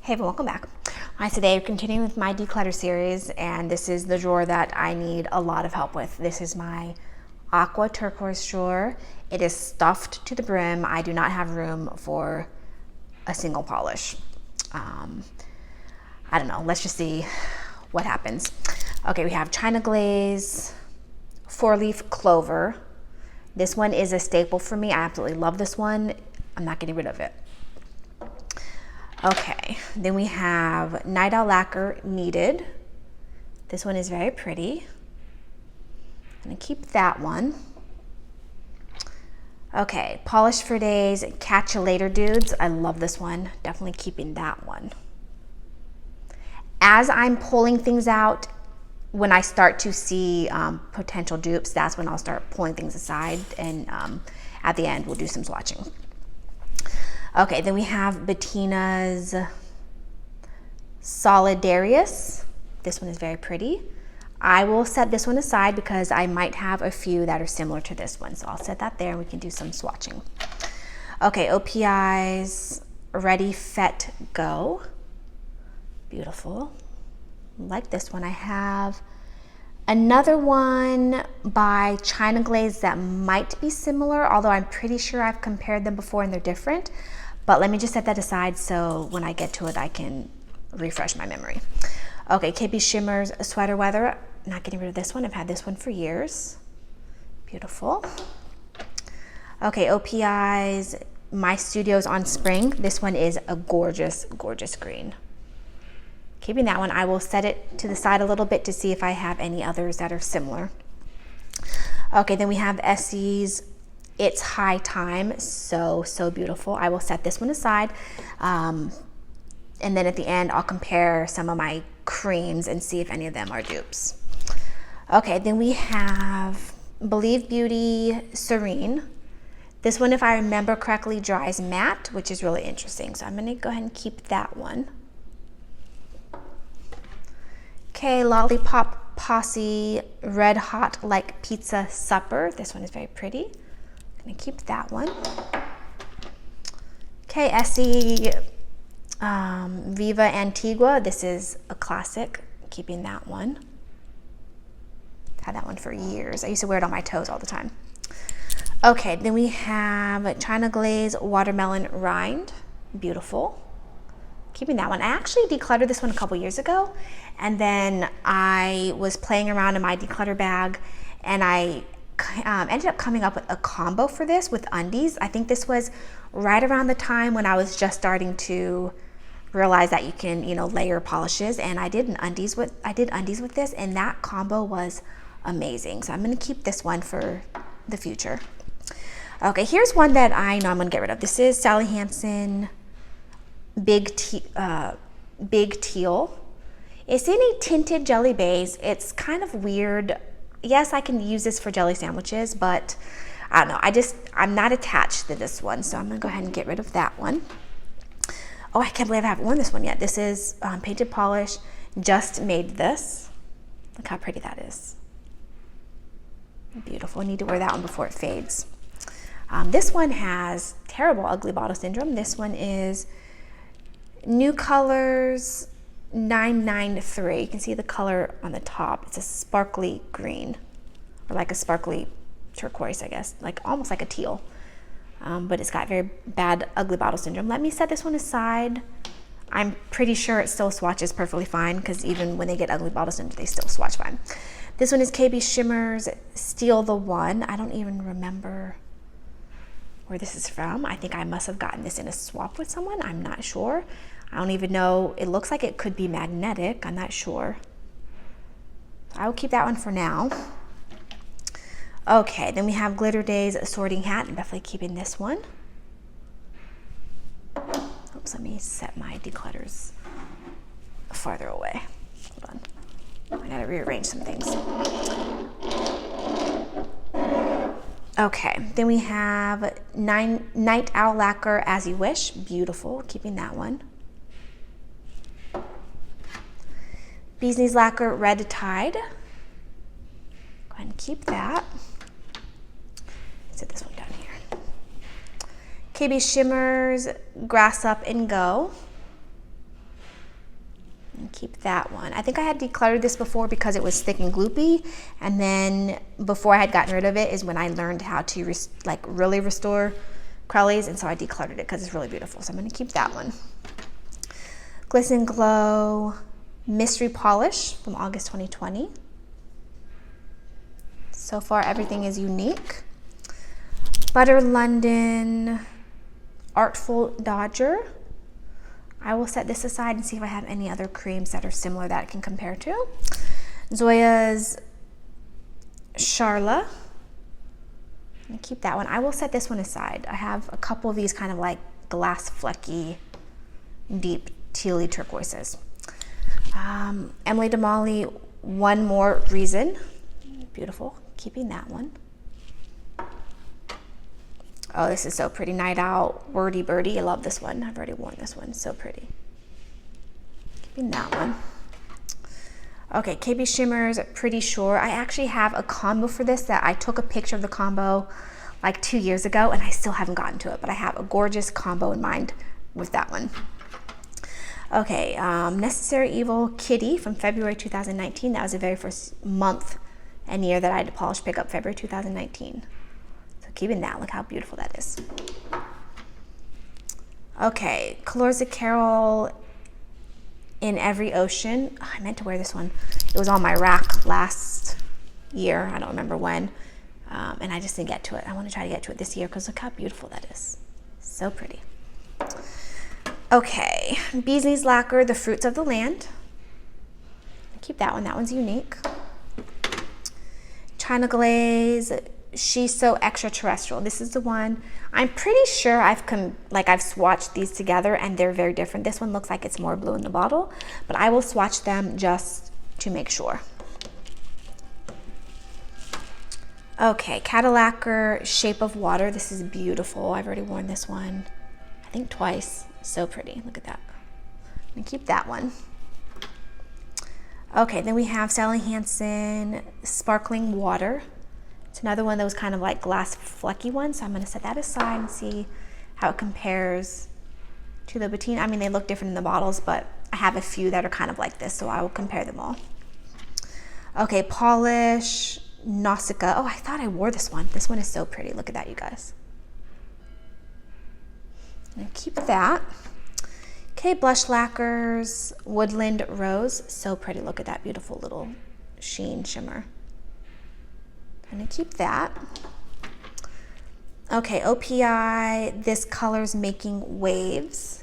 Hey everyone, welcome back. Hi, today we're continuing with my declutter series, and this is the drawer that I need a lot of help with. This is my aqua turquoise drawer. It is stuffed to the brim. I do not have room for a single polish. I don't know, let's just see what happens. Okay, we have China Glaze, 4-leaf clover. This one is a staple for me. I absolutely love this one. I'm not getting rid of it. Okay, then we have Night Owl Lacquer Kneaded. This one is very pretty. I'm gonna keep that one. Okay, Polish for Days, Catch You Later Dudes. I love this one, definitely keeping that one. As I'm pulling things out, when I start to see potential dupes, that's when I'll start pulling things aside, and at the end we'll do some swatching. Okay, then we have Bettina's Solidarius. This one is very pretty. I will set this one aside because I might have a few that are similar to this one. So I'll set that there and we can do some swatching. Okay, OPI's Ready, Fet, Go. Beautiful. Like this one. I have another one by China Glaze that might be similar, although I'm pretty sure I've compared them before and they're different. But let me just set that aside so when I get to it, I can refresh my memory. Okay, KB Shimmer's Sweater Weather. Not getting rid of this one. I've had this one for years. Beautiful. Okay, OPI's My Studios on Spring. This one is a gorgeous, gorgeous green. Keeping that one. I will set it to the side a little bit to see if I have any others that are similar. Okay, then we have Essie's It's High Time. So beautiful. I will set this one aside. And then at the end, I'll compare some of my creams and see if any of them are dupes. Okay, then we have Believe Beauty Serene. This one, if I remember correctly, dries matte, which is really interesting. So I'm gonna go ahead and keep that one. Okay, Lollipop Posse Red Hot Like Pizza Supper. This one is very pretty. I'm gonna keep that one. Okay, Essie Viva Antigua. This is a classic. Keeping that one. Had that one for years. I used to wear it on my toes all the time. Okay, then we have China Glaze Watermelon Rind. Beautiful. Keeping that one. I actually decluttered this one a couple years ago, and then I was playing around in my declutter bag, and I ended up coming up with a combo for this with undies. I think this was right around the time when I was just starting to realize that you can, layer polishes, and I did undies with this, and that combo was amazing. So I'm going to keep this one for the future. Okay, here's one that I know I'm going to get rid of. This is Sally Hansen Big Teal. It's in a tinted jelly base. It's kind of weird. Yes, I can use this for jelly sandwiches, but I don't know. I'm not attached to this one, so I'm gonna go ahead and get rid of that one. Oh, I can't believe I haven't worn this one yet. This is Painted Polish. Just made this. Look how pretty that is. Beautiful. I need to wear that one before it fades. This one has terrible ugly bottle syndrome. This one is New Colors 993. You can see the color on the top. It's a sparkly green, or like a sparkly turquoise, I guess, like almost like a teal. But it's got very bad ugly bottle syndrome. Let me set this one aside. I'm pretty sure it still swatches perfectly fine, because even when they get ugly bottle syndrome, they still swatch fine. This one is KB Shimmer's Steal the One. I don't even remember where this is from. I think I must have gotten this in a swap with someone. I'm not sure. I don't even know. It looks like it could be magnetic. I'm not sure. I will keep that one for now. Okay, then we have Glitter Days Sorting Hat. I'm definitely keeping this one. Oops, let me set my declutters farther away. Hold on. I gotta rearrange some things. Okay, then we have Night Owl Lacquer As You Wish. Beautiful, keeping that one. Bee's Knees Lacquer Red Tide. Go ahead and keep that. Set this one down here. KB Shimmer's Grass Up and Go. And keep that one. I think I had decluttered this before because it was thick and gloopy, and then before I had gotten rid of it is when I learned how to really restore Crowleys, and so I decluttered it because it's really beautiful. So I'm going to keep that one. Glisten Glow Mystery Polish from August 2020. So far everything is unique. Butter London Artful Dodger. I will set this aside and see if I have any other creams that are similar that I can compare to. Zoya's Charla. And keep that one. I will set this one aside. I have a couple of these kind of like glass flecky, deep tealy turquoises. Emily Damali, One More Reason. Beautiful. Keeping that one. Oh, this is so pretty. Night Out, Wordy Birdie. I love this one. I've already worn this one. So pretty. Keeping that one. Okay, KB Shimmers, Pretty Sure. I actually have a combo for this that I took a picture of the combo like 2 years ago, and I still haven't gotten to it, but I have a gorgeous combo in mind with that one. Okay, Necessary Evil Kitty from February 2019. That was the very first month and year that I had to polish pickup, February 2019. Keeping that, look how beautiful that is. Okay, Calorza Carol In Every Ocean. Oh, I meant to wear this one. It was on my rack last year. I don't remember when. And I just didn't get to it. I want to try to get to it this year because look how beautiful that is. So pretty. Okay, Beasley's Lacquer, The Fruits of the Land. Keep that one. That one's unique. China Glaze She's So Extraterrestrial. This is the one. I'm pretty sure I've swatched these together and they're very different. This one looks like it's more blue in the bottle, but I will swatch them just to make sure. Okay, Cadillacer Shape of Water. This is beautiful. I've already worn this one, I think twice. So pretty. Look at that. I'm gonna keep that one. Okay, then we have Sally Hansen Sparkling Water. It's another one that was kind of like glass flecky one, so I'm going to set that aside and see how it compares to the Bettina. I mean, they look different in the bottles, but I have a few that are kind of like this, so I will compare them all. Okay, Polish Nausicaa. Oh, I thought I wore this one. This one is so pretty. Look at that, you guys. I'm going to keep that. Okay, Blush Lacquers Woodland Rose. So pretty. Look at that beautiful little sheen shimmer. I'm going to keep that. Okay, OPI, This Color's Making Waves.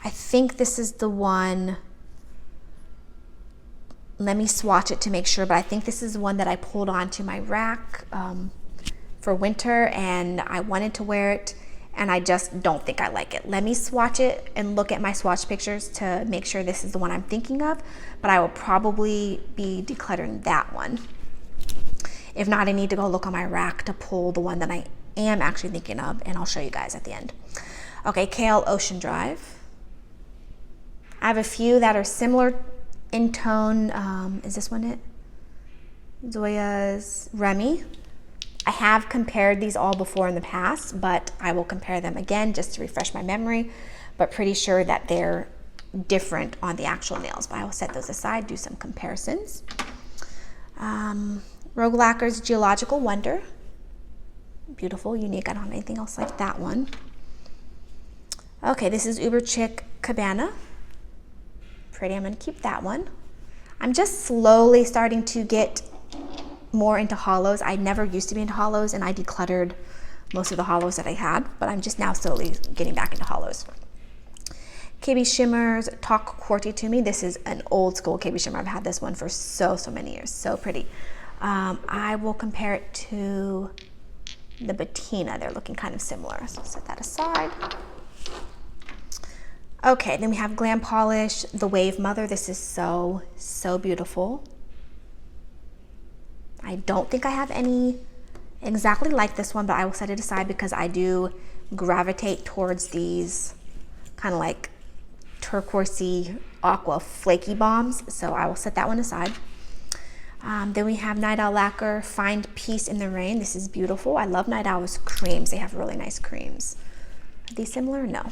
I think this is the one. Let me swatch it to make sure, but I think this is the one that I pulled onto my rack for winter, and I wanted to wear it, and I just don't think I like it. Let me swatch it and look at my swatch pictures to make sure this is the one I'm thinking of, but I will probably be decluttering that one. If not, I need to go look on my rack to pull the one that I am actually thinking of, and I'll show you guys at the end. Okay, Kale Ocean Drive. I have a few that are similar in tone. Is this one it? Zoya's Remy. I have compared these all before in the past, but I will compare them again just to refresh my memory, but pretty sure that they're different on the actual nails, but I will set those aside, do some comparisons. Rogue Lacquer's Geological Wonder. Beautiful, unique. I don't have anything else like that one. Okay, this is Uber Chick Cabana. Pretty, I'm gonna keep that one. I'm just slowly starting to get more into hollows. I never used to be into hollows, and I decluttered most of the hollows that I had, but I'm just now slowly getting back into hollows. KB Shimmers Talk Quarty to Me. This is an old school KB Shimmer. I've had this one for so many years. So pretty. I will compare it to the Bettina. They're looking kind of similar, so I'll set that aside. Okay, then we have Glam Polish, The Wave Mother. This is so beautiful. I don't think I have any exactly like this one, but I will set it aside because I do gravitate towards these kind of like turquoisey aqua flaky bombs, so I will set that one aside. Then we have Night Owl Lacquer Find Peace in the Rain. This is beautiful. I love Night Owl's creams. They have really nice creams. Are these similar? No.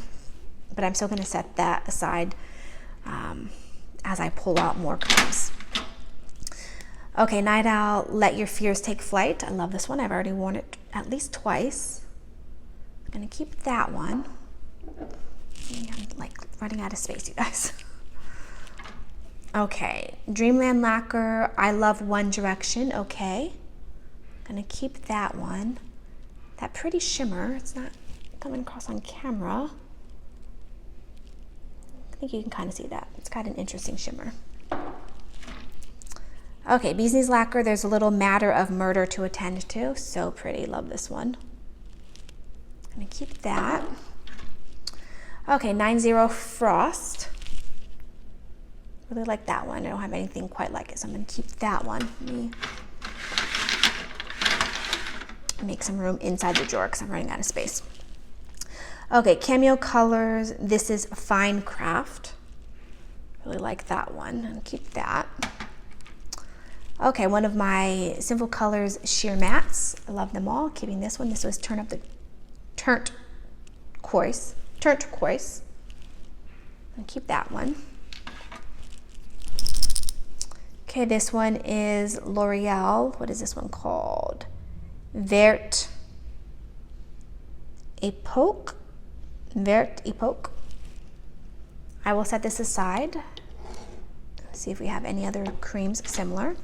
But I'm still going to set that aside as I pull out more creams. Okay, Night Owl, Let Your Fears Take Flight. I love this one. I've already worn it at least twice. I'm gonna keep that one. I'm like running out of space, you guys. Okay, Dreamland Lacquer, I Love One Direction. Okay, gonna keep that one. That pretty shimmer, it's not coming across on camera. I think you can kind of see that. It's got an interesting shimmer. Okay, Bee's Knees Lacquer, There's a Little Matter of Murder to Attend to. So pretty, love this one. Gonna keep that. Okay, 90 Frost. Really like that one. I don't have anything quite like it, so I'm gonna keep that one. Let me make some room inside the drawer because I'm running out of space. Okay, Cameo Colors, This Is Fine Craft. Really like that one, and keep that. Okay, one of my Sinful Colors sheer mats. I love them all. Keeping this one. This was Turnt Turquoise. And keep that one. Okay, this one is L'Oreal. What is this one called? Vert Epoque. I will set this aside. See if we have any other creams similar.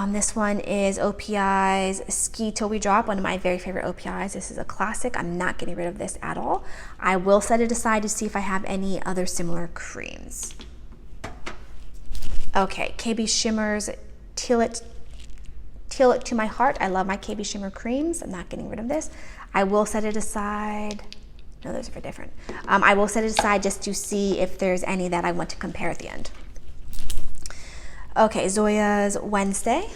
This one is OPI's Ski Till We Drop, one of my very favorite OPIs. This is a classic. I'm not getting rid of this at all. I will set it aside to see if I have any other similar creams. Okay, KB Shimmers, Till It to My Heart. I love my KB Shimmer creams. I'm not getting rid of this. I will set it aside. No, those are for different. I will set it aside just to see if there's any that I want to compare at the end. Okay, Zoya's Wednesday.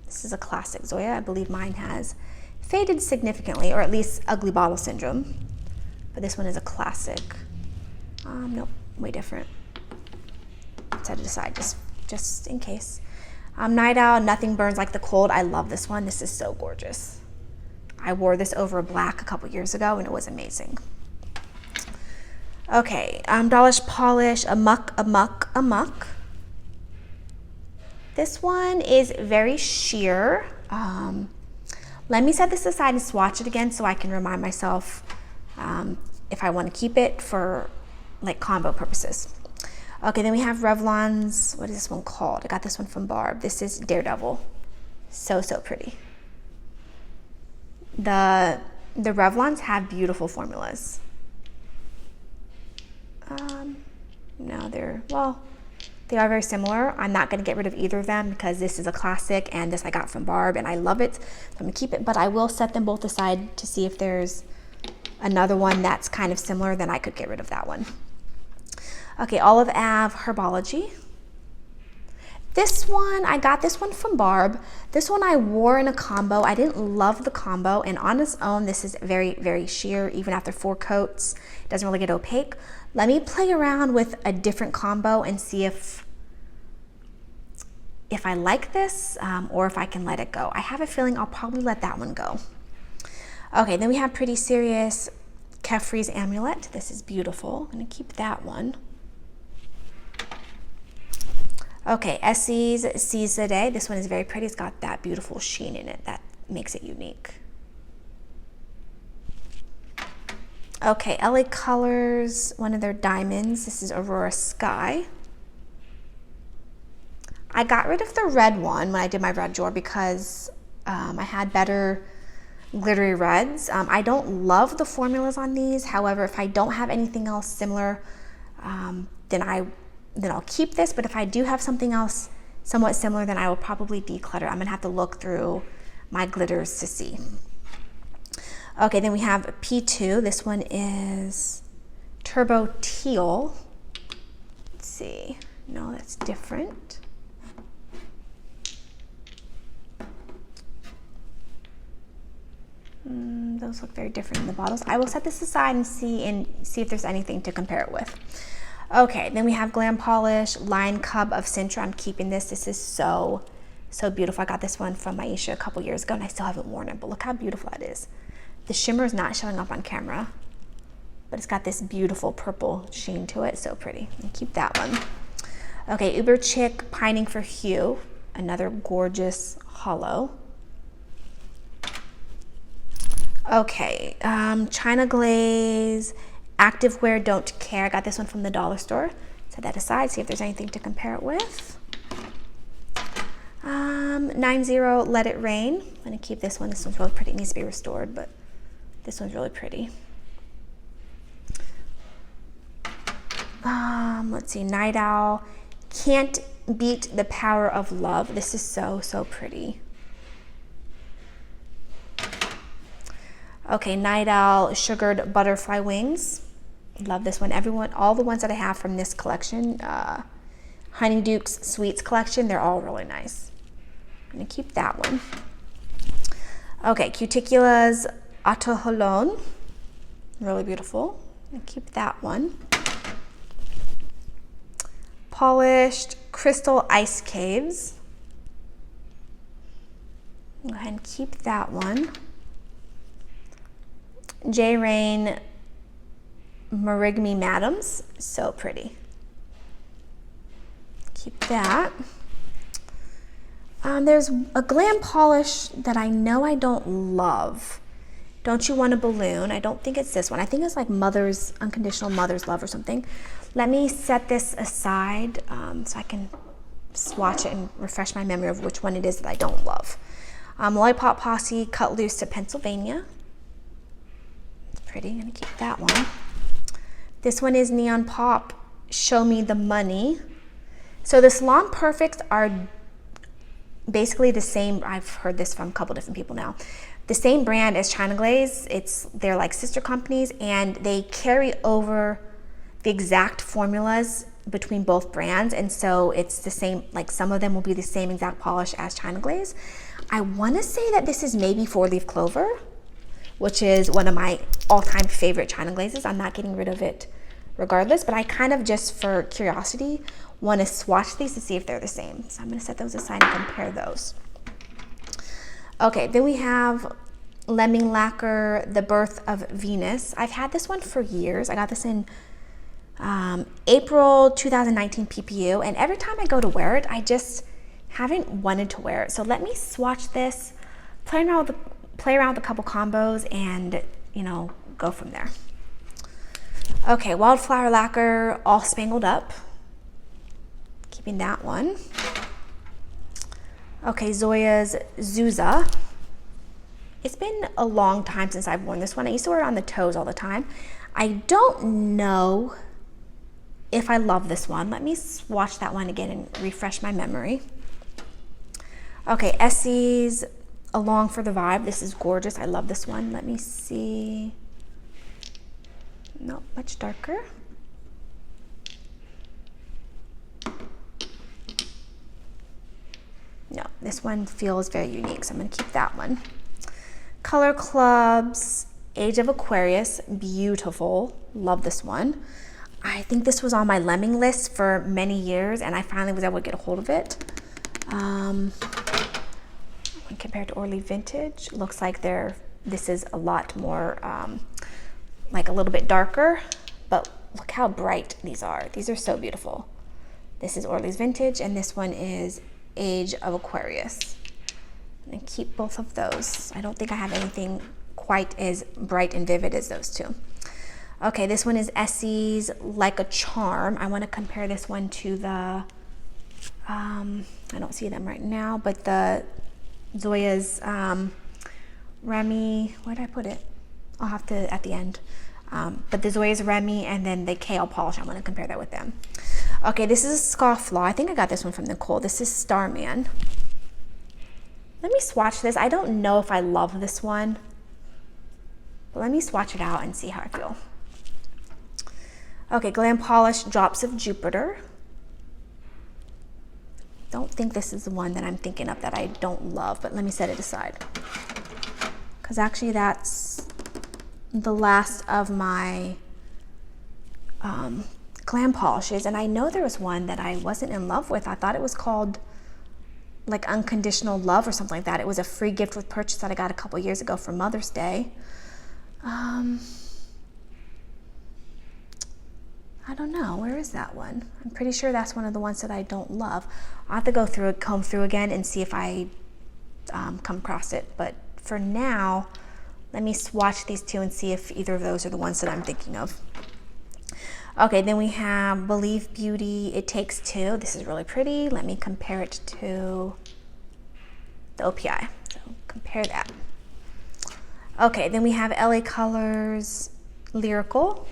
This is a classic Zoya. I believe mine has faded significantly, or at least ugly bottle syndrome. But this one is a classic. Nope, way different. Set it aside just in case. Night Owl, Nothing Burns Like the Cold. I love this one. This is so gorgeous. I wore this over black a couple years ago and it was amazing. Okay, Dolish Polish, Amok. This one is very sheer. Let me set this aside and swatch it again so I can remind myself if I want to keep it for like combo purposes. Okay, then we have Revlon's, what is this one called? I got this one from Barb. This is Daredevil. So pretty. The Revlons have beautiful formulas. No, they are very similar. I'm not going to get rid of either of them because this is a classic and this I got from Barb and I love it. So I'm going to keep it, but I will set them both aside to see if there's another one that's kind of similar, then I could get rid of that one. Okay, Olive Ave Herbology. This one, I got this one from Barb. This one I wore in a combo. I didn't love the combo, and on its own, this is very sheer, even after 4 coats. It doesn't really get opaque. Let me play around with a different combo and see if I like this or if I can let it go. I have a feeling I'll probably let that one go. Okay, then we have Pretty Serious Kefri's Amulet. This is beautiful. I'm gonna keep that one. Okay, Essie's Seize the Day. This one is very pretty. It's got that beautiful sheen in it that makes it unique. Okay, LA Colors, one of their diamonds. This is Aurora Sky. I got rid of the red one when I did my red drawer because I had better glittery reds. I don't love the formulas on these. However, if I don't have anything else similar, then I'll keep this. But if I do have something else somewhat similar, then I will probably declutter. I'm gonna have to look through my glitters to see. Okay, then we have P2. This one is Turbo Teal. Let's see. No, that's different. Those look very different in the bottles. I will set this aside and see if there's anything to compare it with. Okay, then we have Glam Polish Lion Cub of Sintra. I'm keeping this. This is so beautiful. I got this one from Aisha a couple years ago and I still haven't worn it, but look how beautiful that is. The shimmer is not showing up on camera, but it's got this beautiful purple sheen to it. So pretty. And keep that one. Okay, Uber Chick Pining for Hue, another gorgeous hollow. Okay, China Glaze Activewear Don't Care. I got this one from the dollar store. Set that aside, see if there's anything to compare it with. 90 Let It Rain. I'm gonna keep this one. This one's really pretty. It needs to be restored, but this one's really pretty. Let's see, Night Owl Can't Beat the Power of Love. This is so, so pretty. Okay, Night Owl Sugared Butterfly Wings. Love this one. All the ones that I have from this collection, Honeyduke's Sweets collection, they're all really nice. I'm gonna keep that one. Okay, Cuticula's Atoholon. Really beautiful. I'm gonna keep that one. Polished Crystal Ice Caves. Go ahead and keep that one. J. Rain Marigme Madams. So pretty. Keep that. There's a glam polish that I know I don't love. Don't You Want a Balloon? I don't think it's this one. I think it's like Unconditional Mother's Love or something. Let me set this aside so I can swatch it and refresh my memory of which one it is that I don't love. Lollipop Posse Cut Loose to Pennsylvania. It's pretty. I'm gonna keep that one. This one is Neon Pop Show Me the Money. So the Salon Perfects are basically the same. I've heard this from a couple different people now. The same brand as China Glaze. They're like sister companies, and they carry over the exact formulas between both brands, and so it's the same. Like some of them will be the same exact polish as China Glaze. I want to say that this is maybe 4-Leaf Clover, which is one of my all-time favorite China Glazes. I'm not getting rid of it regardless, but I kind of just for curiosity want to swatch these to see if they're the same. So I'm going to set those aside and compare those. Okay, then we have Lemming Lacquer, The Birth of Venus. I've had this one for years. I got this in April 2019 PPU, and every time I go to wear it, I just haven't wanted to wear it. So let me swatch this, play around with a couple combos, and go from there. Okay, Wildflower Lacquer, All Spangled Up. Keeping that one. Okay, Zoya's Zuza. It's been a long time since I've worn this one. I used to wear it on the toes all the time. I don't know if I love this one. Let me swatch that one again and refresh my memory. Okay, Essie's Along for the Vibe. This is gorgeous. I love this one. Let me see. Not much darker. No, this one feels very unique, so I'm going to keep that one. Color Club's Age of Aquarius, beautiful. Love this one. I think this was on my lemming list for many years, and I finally was able to get a hold of it. When compared to Orly Vintage, looks like this is a lot more, like a little bit darker, but look how bright these are. These are so beautiful. This is Orly's Vintage, and this one is Age of Aquarius. And keep both of those. I don't think I have anything quite as bright and vivid as those two. Okay, this one is Essie's Like a Charm. I want to compare this one to the, I don't see them right now, but the Zoya's Remy, where did I put it? I'll have to at the end. But the Zoya's Remy and then the Kale Polish, I want to compare that with them. Okay, this is a Scofflaw. I think I got this one from Nicole. This is Starman. Let me swatch this. I don't know if I love this one, but let me swatch it out and see how I feel. Okay, Glam Polish Drops of Jupiter. Don't think this is the one that I'm thinking of that I don't love, but let me set it aside. Because actually that's the last of my glam polishes, and I know there was one that I wasn't in love with. I thought it was called like Unconditional Love or something like that. It was a free gift with purchase that I got a couple years ago for Mother's Day. I don't know, where is that one? I'm pretty sure that's one of the ones that I don't love. I'll have to go through it, comb through again and see if I come across it. But for now, let me swatch these two and see if either of those are the ones that I'm thinking of. Okay, then we have Believe Beauty, It Takes Two. This is really pretty. Let me compare it to the OPI. So compare that. Okay, then we have LA Colors, Lyrical.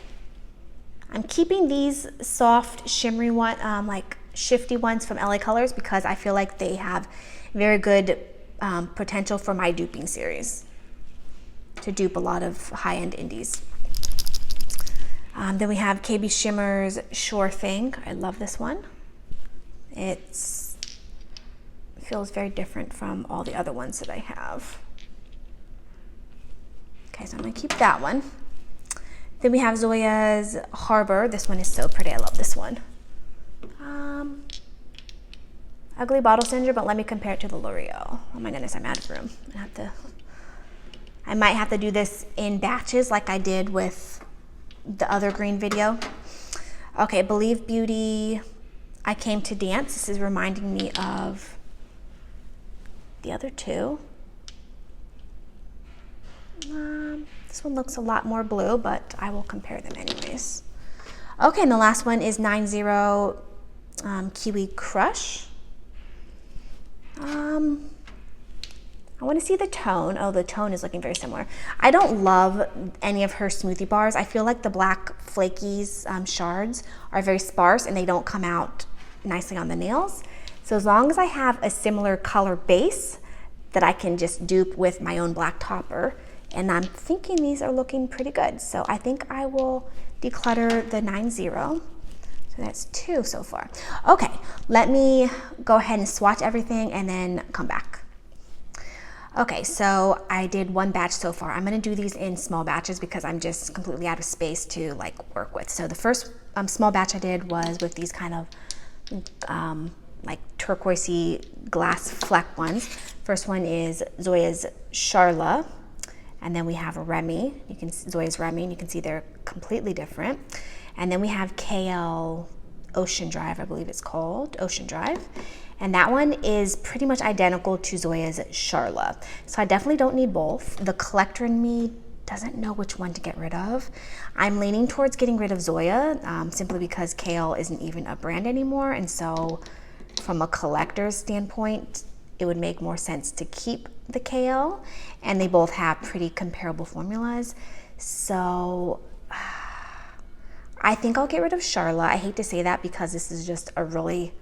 I'm keeping these soft, shimmery one, like shifty ones from LA Colors because I feel like they have very good potential for my duping series, to dupe a lot of high-end indies. Then we have KB Shimmer's Sure Thing. I love this one. It feels very different from all the other ones that I have. Okay, so I'm gonna keep that one. Then we have Zoya's Harbor. This one is so pretty. I love this one. Ugly bottle cinder, but let me compare it to the L'Oreal. Oh my goodness, I'm out of room. I might have to do this in batches like I did with the other green video. Okay, Believe Beauty, I Came to Dance. This is reminding me of the other two. This one looks a lot more blue, but I will compare them anyways. Okay, and the last one is 90 Kiwi Crush. I want to see the tone. Oh, the tone is looking very similar. I don't love any of her smoothie bars. I feel like the black flakies shards are very sparse and they don't come out nicely on the nails. So as long as I have a similar color base that I can just dupe with my own black topper, and I'm thinking these are looking pretty good. So I think I will declutter the 90. So that's 2 so far. Okay, let me go ahead and swatch everything and then come back. Okay, so I did 1 batch so far. I'm gonna do these in small batches because I'm just completely out of space to like work with. So the first small batch I did was with these kind of like turquoisey glass fleck ones. First one is Zoya's Charla. And then we have a Remy, Zoya's Remy, and you can see they're completely different. And then we have KL Ocean Drive, I believe it's called, Ocean Drive. And that one is pretty much identical to Zoya's Charla. So I definitely don't need both. The collector in me doesn't know which one to get rid of. I'm leaning towards getting rid of Zoya simply because KL isn't even a brand anymore. And so from a collector's standpoint, it would make more sense to keep the KL, and they both have pretty comparable formulas. So I think I'll get rid of Charla. I hate to say that because this is just a really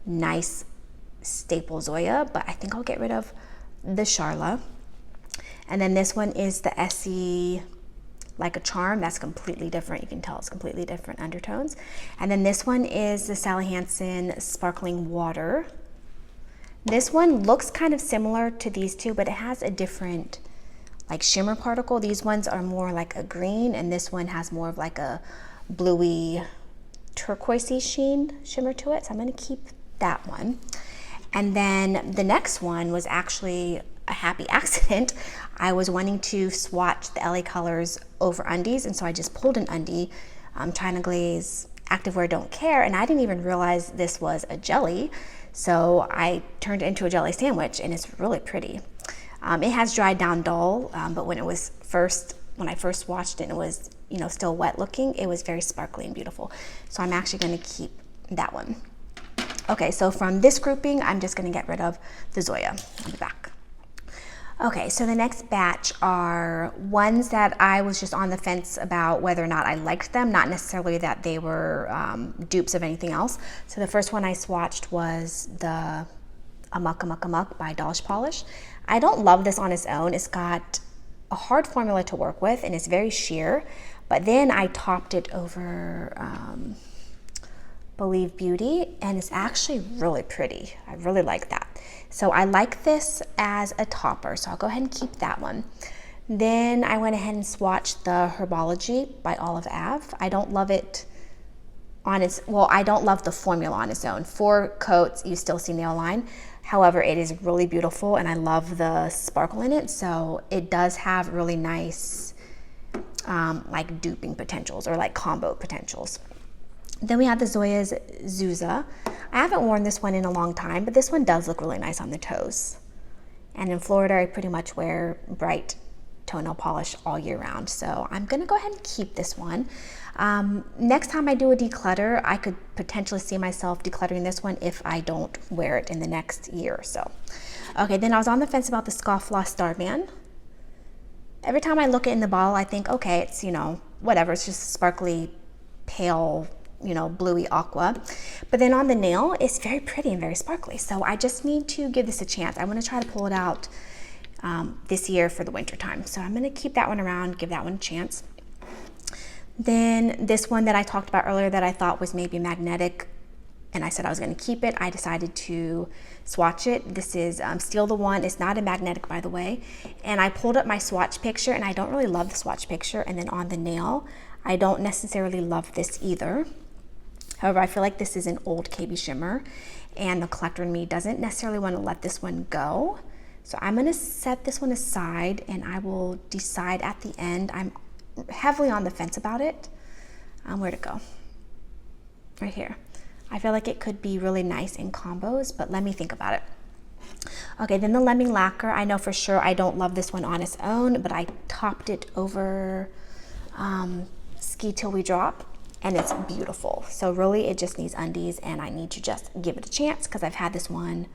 nice staple Zoya, but I think I'll get rid of the Charla. And then this one is the Essie Like a Charm. That's completely different. You can tell it's completely different undertones. And then this one is the Sally Hansen Sparkling Water. This one looks kind of similar to these two, but it has a different like shimmer particle. These ones are more like a green, and this one has more of like a bluey turquoisey shimmer to it. So I'm gonna keep that one. And then the next one was actually a happy accident. I was wanting to swatch the LA Colors over undies, and so I just pulled an undie, China Glaze Activewear Don't Care, and I didn't even realize this was a jelly. So I turned it into a jelly sandwich, and it's really pretty. It has dried down dull, but when I first swatched it and it was still wet looking, it was very sparkly and beautiful. So I'm actually gonna keep that one. Okay, so from this grouping, I'm just gonna get rid of the Zoya on the back. Okay, so the next batch are ones that I was just on the fence about whether or not I liked them, not necessarily that they were dupes of anything else. So the first one I swatched was the Amok Amok Amok by Dolish Polish. I don't love this on its own. It's got a hard formula to work with and it's very sheer, but then I topped it over Believe Beauty, and it's actually really pretty. I really like that. So I like this as a topper, so I'll go ahead and keep that one. Then I went ahead and swatched the Herbology by Olive Ave. I don't love it on its, well, I don't love the formula on its own. 4 coats, you still see nail line. However, it is really beautiful and I love the sparkle in it. So it does have really nice like duping potentials or like combo potentials. Then we have the Zoya's Zuza. I haven't worn this one in a long time, but this one does look really nice on the toes. And in Florida, I pretty much wear bright toenail polish all year round. So I'm gonna go ahead and keep this one. Next time I do a declutter, I could potentially see myself decluttering this one if I don't wear it in the next year or so. Okay, then I was on the fence about the Scofflaw Starman. Every time I look at it in the bottle, I think, okay, it's, whatever, it's just sparkly, pale, bluey aqua. But then on the nail, it's very pretty and very sparkly. So I just need to give this a chance. I want to try to pull it out this year for the winter time. So I'm going to keep that one around, give that one a chance. Then this one that I talked about earlier that I thought was maybe magnetic, and I said I was going to keep it, I decided to swatch it. This is Steal the One. It's not a magnetic, by the way. And I pulled up my swatch picture, and I don't really love the swatch picture. And then on the nail, I don't necessarily love this either. However, I feel like this is an old KB shimmer, and the collector in me doesn't necessarily want to let this one go. So I'm going to set this one aside, and I will decide at the end. I'm heavily on the fence about it. Where'd it go? Right here. I feel like it could be really nice in combos, but let me think about it. Okay, then the Lemming Lacquer. I know for sure I don't love this one on its own, but I topped it over Ski Till We Drop, and it's beautiful. So really it just needs undies, and I need to just give it a chance because I've had this one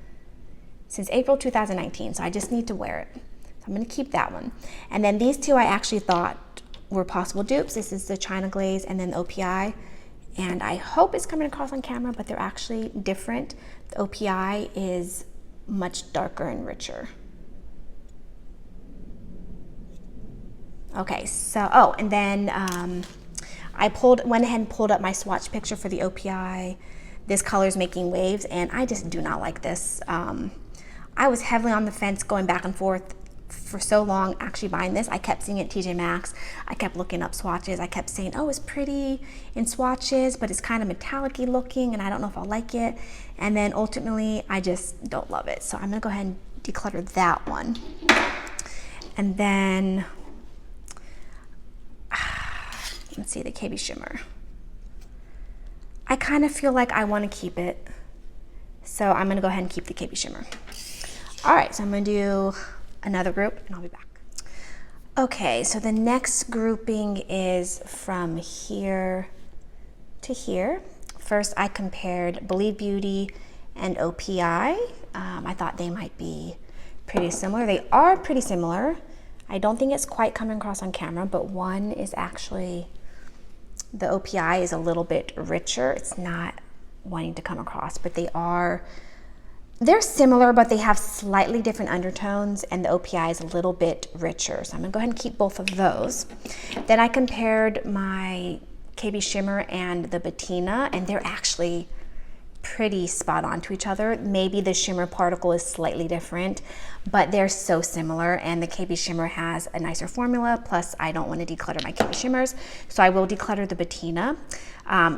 since April 2019, so I just need to wear it. So I'm gonna keep that one. And then these two I actually thought were possible dupes. This is the China Glaze and then the OPI. And I hope it's coming across on camera, but they're actually different. The OPI is much darker and richer. Okay, so, and then I went ahead and pulled up my swatch picture for the OPI. This color is Making Waves, and I just do not like this. I was heavily on the fence going back and forth for so long actually buying this. I kept seeing it at TJ Maxx. I kept looking up swatches. I kept saying, oh, it's pretty in swatches, but it's kind of metallic-y looking, and I don't know if I'll like it. And then ultimately, I just don't love it. So I'm gonna go ahead and declutter that one. And then, let's see, the KB Shimmer. I kind of feel like I want to keep it. So I'm gonna go ahead and keep the KB Shimmer. All right, so I'm gonna do another group and I'll be back. Okay, so the next grouping is from here to here. First, I compared Believe Beauty and OPI. I thought they might be pretty similar. They are pretty similar. I don't think it's quite coming across on camera, but one is actually, the OPI is a little bit richer. It's not wanting to come across, but they're similar, but they have slightly different undertones, and the OPI is a little bit richer. So I'm gonna go ahead and keep both of those. Then I compared my KB Shimmer and the Bettina, and they're actually pretty spot on to each other. Maybe the shimmer particle is slightly different, but they're so similar, and the KB Shimmer has a nicer formula, plus I don't want to declutter my KB Shimmers, so I will declutter the Bettina.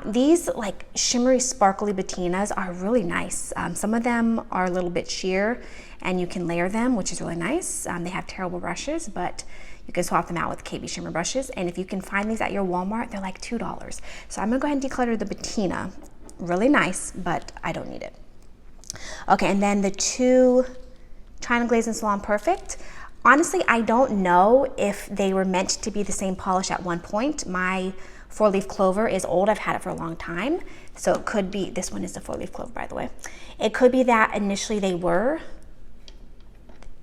These like shimmery sparkly Bettinas are really nice. Some of them are a little bit sheer, and you can layer them, which is really nice. They have terrible brushes, but you can swap them out with KB Shimmer brushes, and if you can find these at your Walmart, they're like $2. So I'm gonna go ahead and declutter the Bettina. Really nice, but I don't need it. Okay, and then the two China Glaze and Salon Perfect. Honestly, I don't know if they were meant to be the same polish at one point. My 4-leaf clover is old. I've had it for a long time. So it could be, this one is the 4-leaf clover, by the way. It could be that initially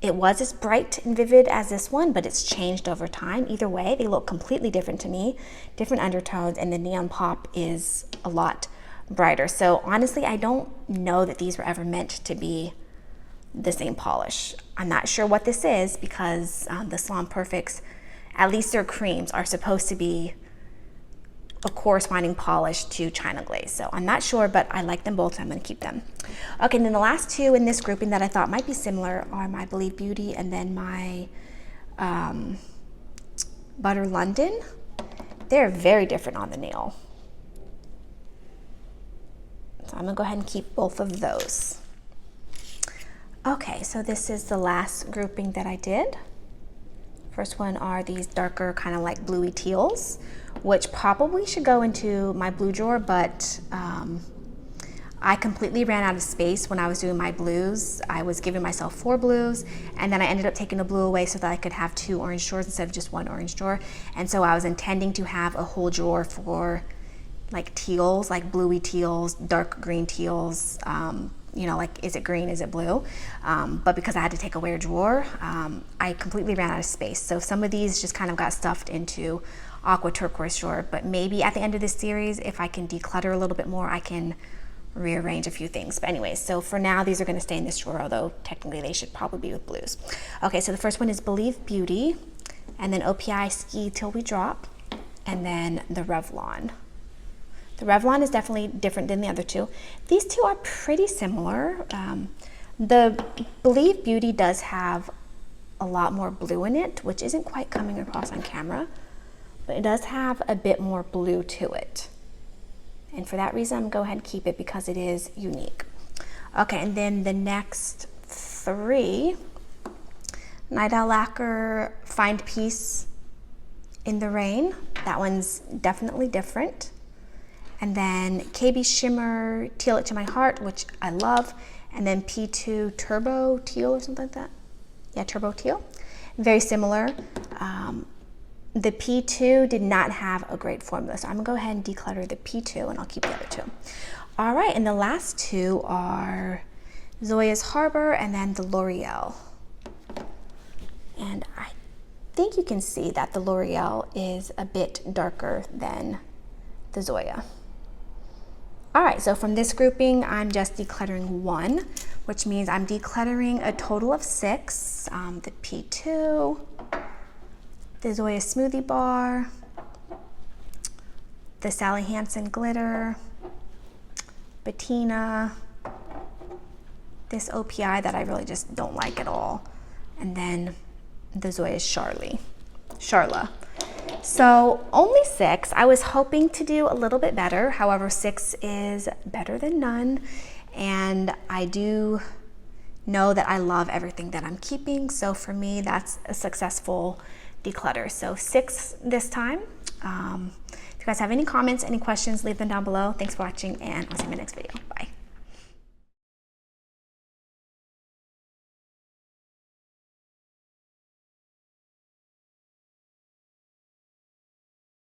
it was as bright and vivid as this one, but it's changed over time. Either way, they look completely different to me, different undertones, and the neon pop is a lot brighter. So honestly, I don't know that these were ever meant to be the same polish. I'm not sure what this is because the Salon Perfects, at least their creams, are supposed to be a corresponding polish to China Glaze. So I'm not sure, but I like them both, so I'm gonna keep them. Okay, and then the last two in this grouping that I thought might be similar are my Believe Beauty and then my Butter London. They're very different on the nail. So I'm gonna go ahead and keep both of those. Okay, so this is the last grouping that I did First one are these darker kind of like bluey teals, which probably should go into my blue drawer, but I completely ran out of space when I was doing my blues. I was giving myself 4 blues, and then I ended up taking the blue away so that I could have 2 orange drawers instead of just 1 orange drawer. And so I was intending to have a whole drawer for like teals, like bluey teals, dark green teals, you know, like, is it green, is it blue? But because I had to take away a drawer, I completely ran out of space. So some of these just kind of got stuffed into aqua turquoise drawer, but maybe at the end of this series, if I can declutter a little bit more, I can rearrange a few things. But anyways, so for now, these are gonna stay in this drawer, although technically they should probably be with blues. Okay, so the first one is Believe Beauty, and then OPI Ski Till We Drop, and then the Revlon. The Revlon is definitely different than the other two. These two are pretty similar. The Believe Beauty does have a lot more blue in it, which isn't quite coming across on camera, but it does have a bit more blue to it. And for that reason, I'm gonna go ahead and keep it because it is unique. Okay, and then the next 3, Night Owl Lacquer Find Peace in the Rain. That one's definitely different. And then KB Shimmer Teal It to My Heart, which I love. And then P2 Turbo Teal or something like that. Yeah, Turbo Teal. Very similar. The P2 did not have a great formula, so I'm gonna go ahead and declutter the P2 and I'll keep the other 2. All right, and the last 2 are Zoya's Harbor and then the L'Oreal. And I think you can see that the L'Oreal is a bit darker than the Zoya. All right, so from this grouping, I'm just decluttering 1, which means I'm decluttering a total of 6. The P2, the Zoya Smoothie Bar, the Sally Hansen Glitter, Bettina, this OPI that I really just don't like at all, and then the Zoya Charla. So only 6. I was hoping to do a little bit better. However, 6 is better than none. And I do know that I love everything that I'm keeping. So for me, that's a successful declutter. So 6 this time. If you guys have any comments, any questions, leave them down below. Thanks for watching, and I'll see you in my next video. Bye.